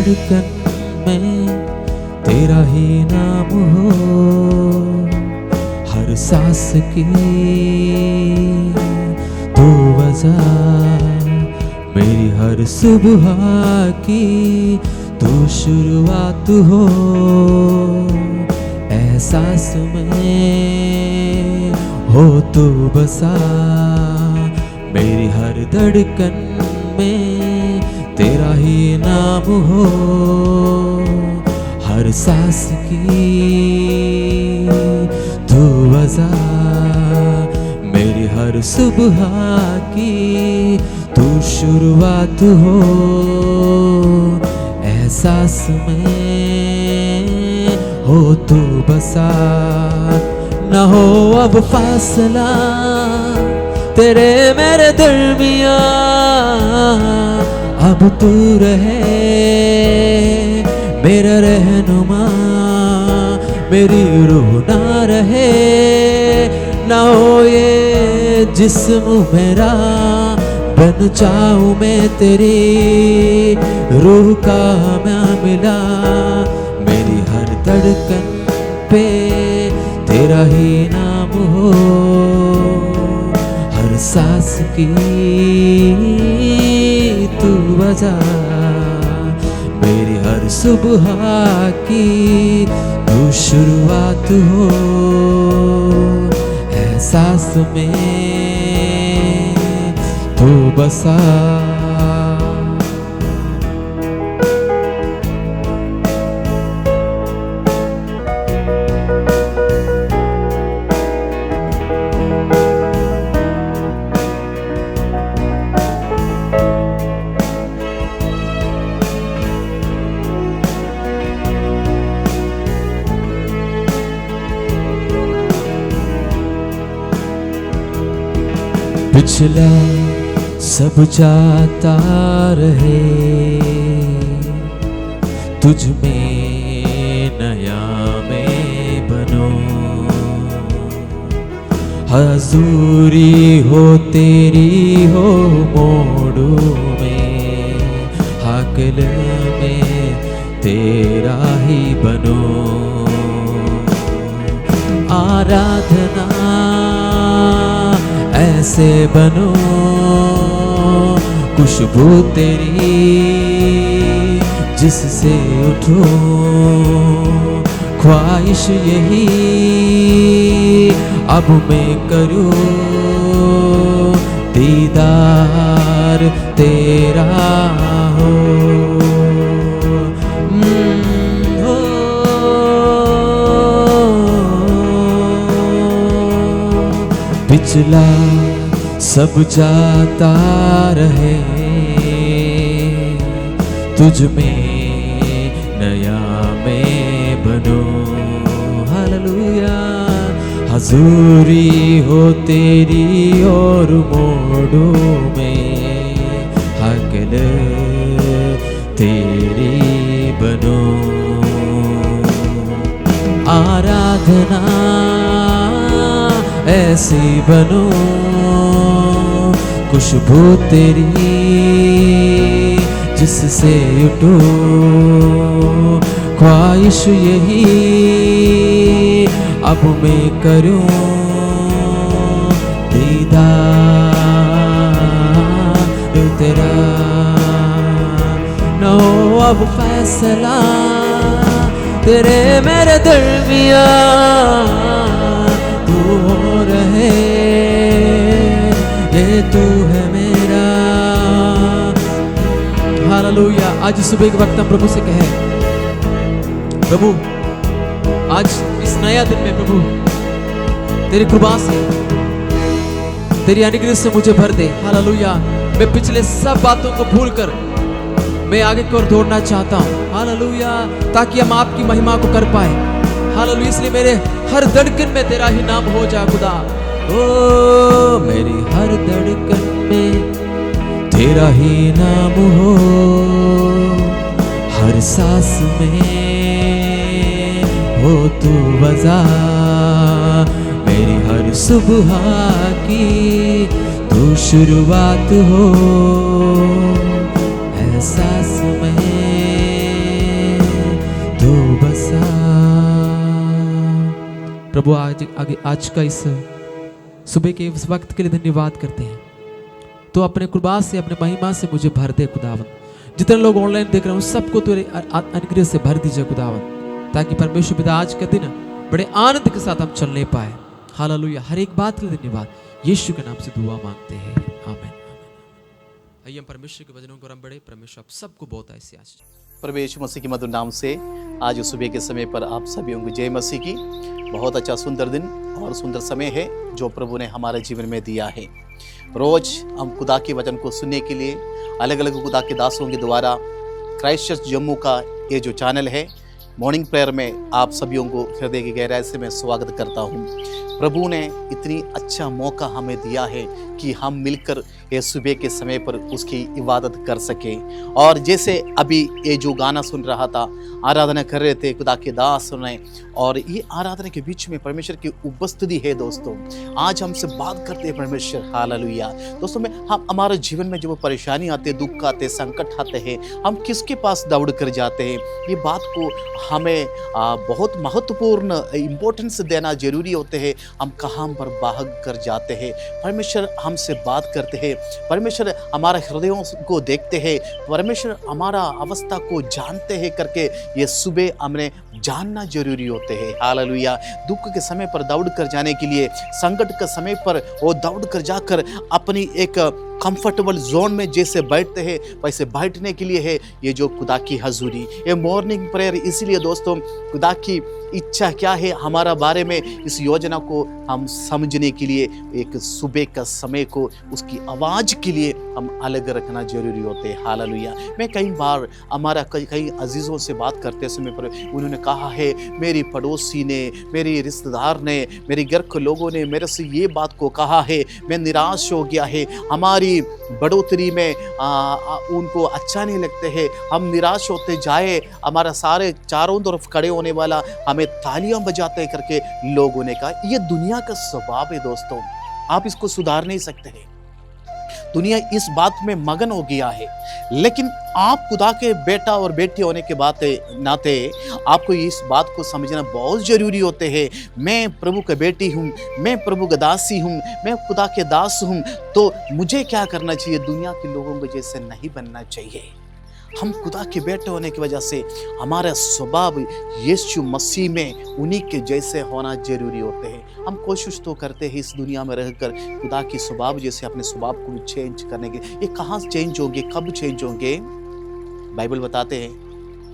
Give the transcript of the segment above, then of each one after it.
धड़कन में तेरा ही नाम हो, हर सांस की तू वजह, मेरी हर सुबह की तू शुरुआत हो, एहसास में हो तू बसा, मेरी हर धड़कन में तेरा ही नाम हो, हर सांस की तू वजह, मेरी हर सुबह की तू शुरुआत हो, एहसास में हो तू बसा, न हो अब फासला तेरे मेरे दरमियां, अब तू रहे मेरा रहनुमा, मेरी रूह ना रहे, ना हो ये जिस्म मेरा, बन जाऊं मैं तेरी रूह का मैं मिला, मेरी हर धड़कन पे तेरा ही नाम हो, हर सांस की तू वजह, मेरी हर सुबह की तू शुरुआत हो, एहसास में तू बसा। पिछला सब जाता रहे, तुझ में नया मैं बनो, हजूरी हो तेरी हो मोड़ू में, हाकिल में तेरा ही बनो, आराधना ऐसे बनो, खुशबू तेरी जिससे उठो, ख्वाहिश यही अब मैं करूं, दीदार तेरा हो, पिछला सब जाता रहे, तुझ में नया मैं बनो, हालेलुया, हजूरी हो तेरी और मोड़ो में, हकल तेरी बनो, आराधना ऐसी बनो, खुशबू तेरी जिससे उठो, ख्वाहिश यही अब मैं करूं, दीदार तेरा, न हो अब फैसला तेरे मेरे दरमियां, तू हो रहे ये तू है मेरा, हालेलुया। आज सुबह के वक्त हम प्रभु से कहे, प्रभु आज इस नया दिन में प्रभु तेरी कृपा से तेरी अनुग्रह से मुझे भर दे, हालेलुया। मैं पिछले सब बातों को भूलकर मैं आगे की ओर दौड़ना चाहता हूँ, हालेलुया, ताकि हम आपकी महिमा को कर पाए, हालेलुया। इसलिए मेरे हर धड़कन में तेरा ही नाम हो जाए खुदा, ओ मेरी हर धड़कन में तेरा ही नाम हो, हर सांस में हो तू वजह, मेरी हर सुबह की तू शुरुआत हो, एहसास में प्रभु आज का इस सुबह के इस वक्त के लिए धन्यवाद करते हैं। तो अपने कृपा से, अपने महिमा से मुझे भर दे खुदावन। जितने लोग ऑनलाइन देख रहे हैं उन सबको तेरे अनुग्रह से भर दीजिए खुदावन, ताकि परमेश्वर पिता आज का दिन बड़े आनंद के साथ हम चलने पाए। हालेलुया। हर एक बात के लिए धन्यवाद। यीशु के नाम से दुआ मांगते हैं, आमीन। आइए हम परमेश्वर के वचनों को हम बड़े। परमेश्वर आप सबको बहुत ऐसे आशीष। प्रभु यीशु मसीह के मधुर नाम से आज सुबह के समय पर आप सभी को जय मसीह की। बहुत अच्छा सुंदर दिन और सुंदर समय है जो प्रभु ने हमारे जीवन में दिया है। रोज हम खुदा के वचन को सुनने के लिए अलग अलग खुदा के दासों के द्वारा क्राइस्ट चर्च जम्मू का ये जो चैनल है मॉर्निंग प्रेयर में आप सभी को हृदय की गहराई से मैं स्वागत करता हूँ। प्रभु ने इतनी अच्छा मौका हमें दिया है कि हम मिलकर ये सुबह के समय पर उसकी इबादत कर सके। और जैसे अभी ये जो गाना सुन रहा था, आराधना कर रहे थे खुदा के दास सुने, और ये आराधना के बीच में परमेश्वर की उपस्थिति है। दोस्तों आज हमसे बात करते हैं परमेश्वर। हालेलुया। दोस्तों में हम हमारे जीवन में जब परेशानी आते, दुख आते, संकट आते हैं, हम किसके पास दौड़ कर जाते हैं? ये बात को हमें बहुत महत्वपूर्ण इम्पोर्टेंस देना जरूरी होते हैं। हम कहाँ पर भाग कर जाते हैं? परमेश्वर हमसे बात करते हैं, परमेश्वर हमारे हृदयों को देखते हैं, परमेश्वर हमारा अवस्था को जानते हैं करके ये सुबह हमने जानना जरूरी होते हैं। हालेलुया। दुख के समय पर दौड़ कर जाने के लिए, संकट के समय पर वो दौड़ कर जाकर अपनी एक कंफर्टेबल जोन में जैसे बैठते हैं वैसे बैठने के लिए है ये जो खुदा की हजूरी, ये मॉर्निंग प्रेयर। इसीलिए दोस्तों खुदा की इच्छा क्या है हमारा बारे में, इस योजना को हम समझने के लिए एक सुबह का समय को उसकी आवाज़ के लिए हम अलग रखना जरूरी होते हैं। हालेलुया। मैं कई बार हमारा कई अजीज़ों से बात करते समय पर उन्होंने कहा है, मेरी पड़ोसी ने, मेरे रिश्तेदार ने, मेरे घर के लोगों ने मेरे से ये बात को कहा है, मैं निराश हो गया है, हमारी बढ़ोतरी में उनको अच्छा नहीं लगते हैं, हम निराश होते जाए, हमारा सारे चारों तरफ खड़े होने वाला हमें तालियां बजाते करके लोगों ने कहा। ये दुनिया का स्वभाव है दोस्तों, आप इसको सुधार नहीं सकते हैं। दुनिया इस बात में मगन हो गया है, लेकिन आप खुदा के बेटा और बेटी होने के नाते आपको इस बात को समझना बहुत जरूरी होते हैं। मैं प्रभु का बेटी हूँ, मैं प्रभु का दासी हूँ, मैं खुदा के दास हूँ, तो मुझे क्या करना चाहिए? दुनिया के लोगों को जैसे नहीं बनना चाहिए। हम खुदा के बेटे होने की वजह से हमारा स्वभाव यीशु मसीह में उन्हीं के जैसे होना जरूरी होते हैं। हम कोशिश तो करते हैं इस दुनिया में रहकर खुदा की स्वभाव जैसे अपने स्वभाव को भी चेंज करने के। ये कहाँ चेंज होंगे, कब चेंज होंगे? बाइबल बताते हैं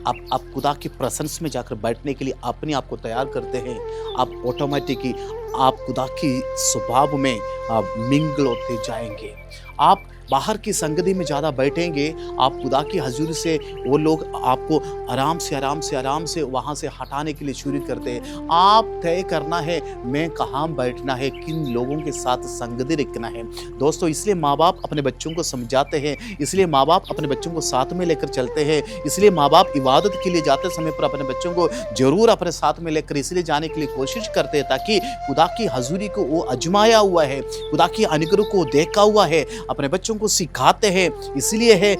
आप खुदा की प्रेजेंस में जाकर बैठने के लिए अपने आप को तैयार करते हैं, आप ऑटोमेटिकली आप खुदा की स्वभाव में मिंगल होते जाएंगे। आप बाहर की संगति में ज़्यादा बैठेंगे, आप खुदा की हजूरी से वो लोग आपको आराम से वहाँ से हटाने के लिए शुरू करते हैं। आप तय करना है मैं कहाँ बैठना है, किन लोगों के साथ संगति रखना है। दोस्तों इसलिए माँ बाप अपने बच्चों को समझाते हैं, इसलिए माँ बाप अपने बच्चों को साथ में लेकर चलते हैं, इसलिए माँ बाप इबादत के लिए जाते समय पर अपने बच्चों को जरूर अपने साथ में लेकर इसलिए जाने के लिए कोशिश करते हैं ताकि खुदा की हजूरी को वो आजमाया हुआ है, खुदा की अनुग्रह को देखा हुआ है, अपने बच्चों को सिखाते हैं। इसलिए है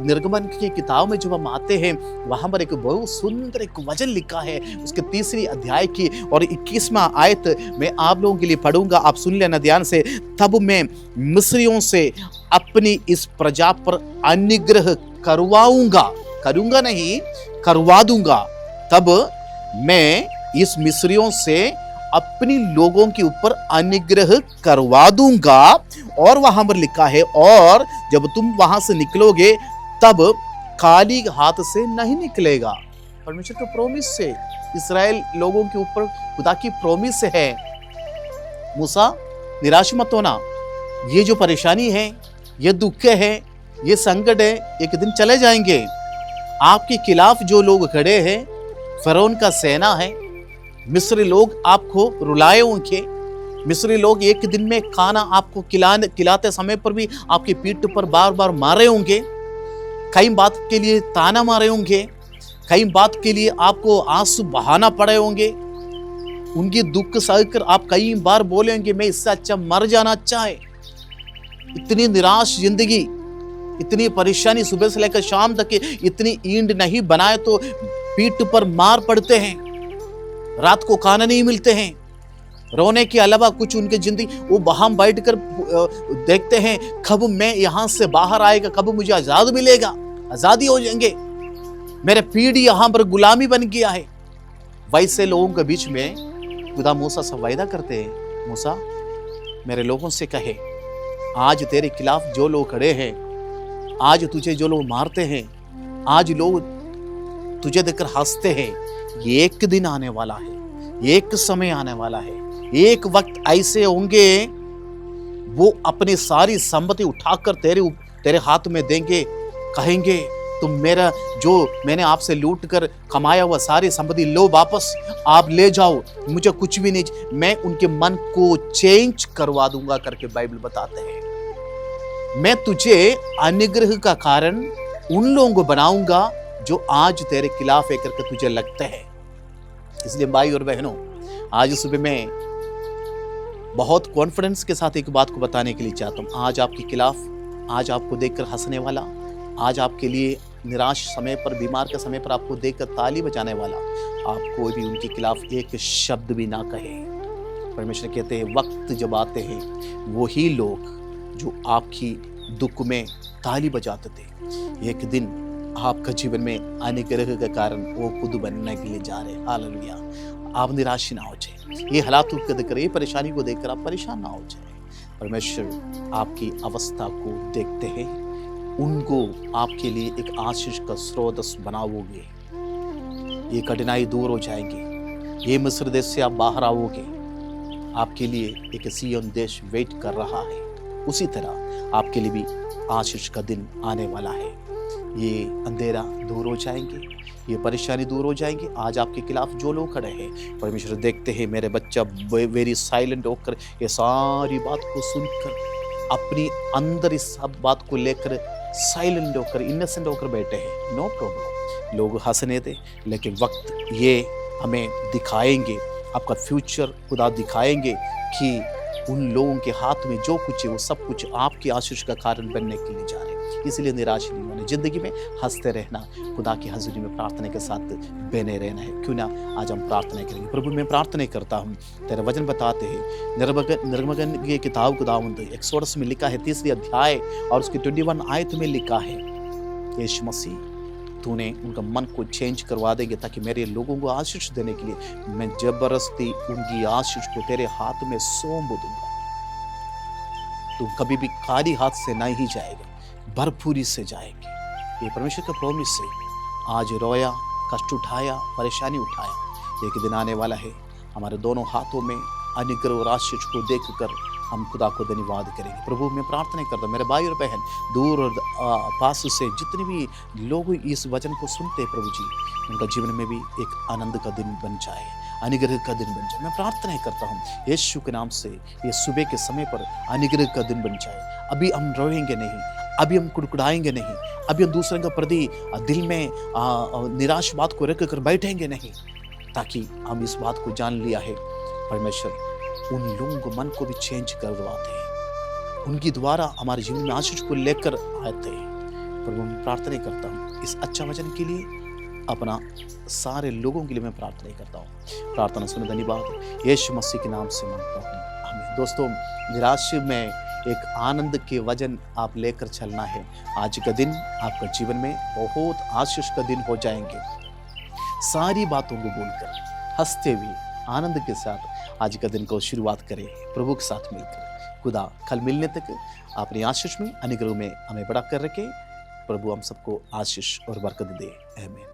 निर्गमन की किताब में जब हम आते हैं वहां पर एक बहुत सुंदर एक वचन लिखा है, उसके 3 अध्याय की और 21वां आयत मैं आप लोगों के लिए पढ़ूंगा, आप सुन लेना ध्यान से। तब मैं मिस्रियों से अपनी इस प्रजा पर अनुग्रह करवाऊंगा, करूंगा नहीं करवा दूंगा। तब मैं इस मिस्रियों से अपनी लोगों के ऊपर अनुग्रह करवा दूंगा। और वहां पर लिखा है, और जब तुम वहां से निकलोगे तब खाली हाथ से नहीं निकलेगा। परमेश्वर का प्रॉमिस से इस्राएल लोगों के ऊपर खुदा की प्रॉमिस है। मूसा निराश मत होना, ये जो परेशानी है, ये दुख है, ये संकट है, एक दिन चले जाएंगे। आपके खिलाफ जो लोग खड़े हैं, फरौन का सेना है, मिस्री लोग आपको रुलाए होंगे, मिस्री लोग एक दिन में खाना आपको खिलाते समय पर भी आपकी पीठ पर बार बार मारे होंगे, कई बात के लिए ताना मारे होंगे, कई बात के लिए आपको आंसू बहाना पड़े होंगे, उनकी दुख सहकर आप कई बार बोलेंगे मैं इससे अच्छा मर जाना अच्छा है। इतनी निराश जिंदगी, इतनी परेशानी सुबह से लेकर शाम तक इतनी ईंट नहीं बनाए तो पीठ पर मार पड़ते हैं। रात को खाना नहीं मिलते हैं, रोने के अलावा कुछ उनकी जिंदगी, वो वहां बैठकर देखते हैं कब मैं यहां से बाहर आएगा, कब मुझे आजाद मिलेगा, आजादी हो जाएंगे, मेरे पीढ़ी यहां पर गुलामी बन गया है। वैसे लोगों के बीच में खुदा मूसा से वायदा करते हैं, मूसा मेरे लोगों से कहे, आज तेरे खिलाफ जो लोग खड़े हैं, आज तुझे जो लोग मारते हैं, आज लोग तुझे देखकर हंसते हैं, एक दिन आने वाला है, एक समय आने वाला है, एक वक्त ऐसे होंगे वो अपनी सारी संपत्ति उठाकर तेरे हाथ में देंगे, कहेंगे तुम मेरा जो मैंने आपसे लूट कर कमाया हुआ सारी संपत्ति लो, वापस आप ले जाओ, मुझे कुछ भी नहीं, मैं उनके मन को चेंज करवा दूंगा करके बाइबल बताते हैं। मैं तुझे अनुग्रह का कारण उन लोगों को बनाऊंगा जो आज तेरे खिलाफ है करके तुझे लगता है। इसलिए भाई और बहनों, आज सुबह मैं बहुत कॉन्फिडेंस के साथ एक बात को बताने के लिए चाहता हूं, आज आपके खिलाफ, आज आपको देखकर हंसने वाला, आज आपके लिए निराश समय पर, बीमार के समय पर आपको देखकर ताली बजाने वाला, आप कोई भी उनके खिलाफ एक शब्द भी ना कहे। परमेश्वर कहते हैं वक्त जब आते हैं वही लोग जो आपकी दुख में ताली बजाते थे, एक दिन आपका जीवन में अनुग्रह के कारण वो खुद बनने के लिए जा रहे हैं। हालेलुया। आप निराश ना हो जाए, ये हालातों को देखकर, ये परेशानी को देखकर आप परेशान ना हो जाए। परमेश्वर आपकी अवस्था को देखते हैं, उनको आपके लिए एक आशीष का स्रोत बनाओगे, ये कठिनाई दूर हो जाएंगे, ये मिस्र देश से आप बाहर आओगे, आपके लिए एक सिय्योन देश वेट कर रहा है। उसी तरह आपके लिए भी आशीष का दिन आने वाला है। ये अंधेरा दूर हो जाएंगे, ये परेशानी दूर हो जाएंगी। आज आपके खिलाफ जो लोग खड़े हैं, परमेश्वर देखते हैं मेरे बच्चा वेरी साइलेंट होकर ये सारी बात को सुनकर अपनी अंदर इस सब बात को लेकर साइलेंट होकर, इनोसेंट होकर बैठे हैं। नो प्रॉब्लम, लोग हंसने दे, लेकिन वक्त ये हमें दिखाएंगे, आपका फ्यूचर खुदा दिखाएंगे कि उन लोगों के हाथ में जो कुछ है वो सब कुछ आपकी आशीष का कारण बनने के लिए जा रहे हैं। इसलिए निराश नहीं होना, जिंदगी में हंसते रहना, खुदा की हजूरी में प्रार्थना के साथ बने रहना है। क्यों ना आज हम प्रार्थना करेंगे। प्रभु मैं प्रार्थना करता हूँ, तेरा वचन बताते हैं निर्गमन की किताब खुदावंद एक्सोडस में लिखा है 3 अध्याय और उसकी 21 आयत में लिखा है, यीशु मसीह तूने उनका मन को चेंज करवा देंगे ताकि मेरे लोगों को आशीष देने के लिए मैं जबरदस्ती उनकी आशीष को तेरे हाथ में सौंप दूंगा। तू कभी भी खाली हाथ से नहीं जाएगा, भरपूरी से जाएंगे। ये परमेश्वर का प्रॉमिस है। आज रोया, कष्ट उठाया, परेशानी उठाया, एक दिन आने वाला है हमारे दोनों हाथों में अनुग्रह और आशीष को देखकर हम खुदा को धन्यवाद करेंगे। प्रभु मैं प्रार्थना करता हूं मेरे भाई और बहन दूर और पास से जितने भी लोग इस वचन को सुनते हैं, प्रभु जी उनका जीवन में भी एक आनंद का दिन बन जाए, अनुग्रह का दिन बन जाए। मैं प्रार्थना करता हूँ यीशु के नाम से ये सुबह के समय पर अनुग्रह का दिन बन जाए। अभी हम रोएंगे नहीं, अभी हम कुड़कुड़ाएंगे नहीं, अभी हम दूसरे का प्रति दिल में निराश बात को रख कर बैठेंगे नहीं, ताकि हम इस बात को जान लिया है परमेश्वर उन लोगों को मन को भी चेंज करवाते हैं, उनकी द्वारा हमारे जीवन में आशीष को लेकर आते हैं। प्रभु मैं प्रार्थना करता हूँ इस अच्छा वचन के लिए, अपना सारे लोगों के लिए मैं प्रार्थना करता हूँ। प्रार्थना सुने धन्यवाद यीशु मसीह के नाम से मांगता हूँ, आमीन। दोस्तों निराश में एक आनंद के वजन आप लेकर चलना है। आज का दिन आपका जीवन में बहुत आशीष का दिन हो जाएंगे। सारी बातों को भूलकर हंसते हुए आनंद के साथ आज का दिन को शुरुआत करें प्रभु के साथ मिलकर। खुदा कल मिलने तक अपनी आशीष में अनुग्रह में हमें बड़ा कर रखे। प्रभु हम सबको आशीष और बरकत दे, आमीन।